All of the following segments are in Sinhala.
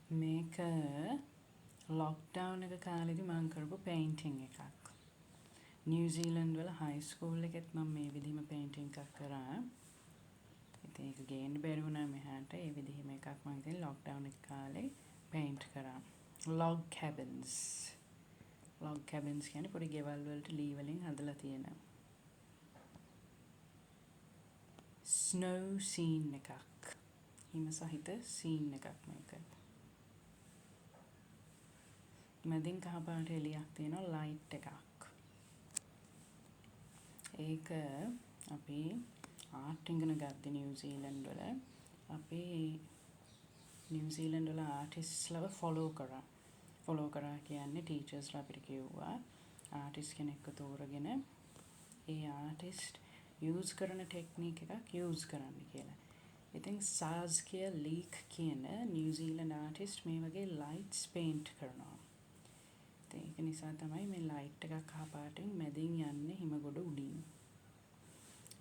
මේක ලොක්ඩවුන් එක කාලෙදි මම කරපු පේන්ටිං එකක්. නිව්සීලන්ඩ් වල හයි ස්කූල් එකෙත් මම මේ විදිහම පේන්ටිං එකක් කරා. ඉතින් ඒක ගේන්න බැරි වුණා මෙහාට. ඒ විදිහම එකක් මම ඉතින් ලොක්ඩවුන් එක කාලේ පේන්ට් කරා. log cabins. log cabins කියන්නේ පොඩි ගෙවල් වලට ලී වලින් හදලා තියෙන. snow scene එකක්. හිම සහිත scene එකක් මේක. මැදින් කහ පාට එළියක් තියෙනවා ලයිට් එකක්. ඒක අපි ආර්ට් ඉගෙන ගත්තේ නිව්සීලන්ඩ් වල. අපි නිව්සීලන්ඩ් වල ආටිස්ට්ස්ලව ෆොලෝ කරා කියන්නේ ටීචර්ස්ලා අපිට කිව්වා ආටිස්ට් කෙනෙක්ව තෝරගෙන ඒ ආටිස්ට් යූස් කරන ටෙක්නික් එකක් යූස් කරන්න කියලා. ඉතින් සාස්කියා ලීක් කියන නිව්සීලන්ඩ් ආටිස්ට් මේ වගේ ලයිට්ස් පේන්ට් කරනවා. ඒක නිසා තමයි මේ ලයිට් එකක් කහ පාටින් මැදින් යන්නේ හිම ගොඩ උඩින්.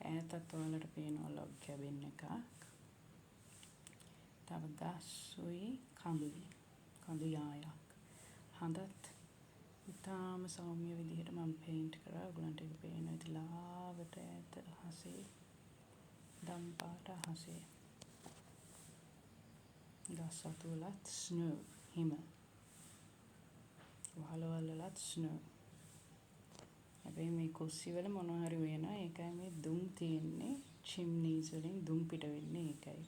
ඈතත් ඔයාලට පේනවා ලොග් කැබින් එකක්. තව ගස්ුයි කඳු යායක්. හඳත් ඉතාම සෞම්‍ය විදිහට මම පේන්ට් කරා. ඔයගලන්ට ඒක පේනවා ඉතින් ලාවට ඈත අහසේ දම් පාට අහසේ. ගස් අතු වලත් ස්නෝ හිම. වහලවල් වලත් ස්නෝ. හැබැයි මේ කුස්සිය වල මොනවා හරි වෙනවා. ඒකයි මේ දුම් තියෙන්නේ. චිම්නීස් වලින් දුම් පිට වෙන්නේ ඒකයි.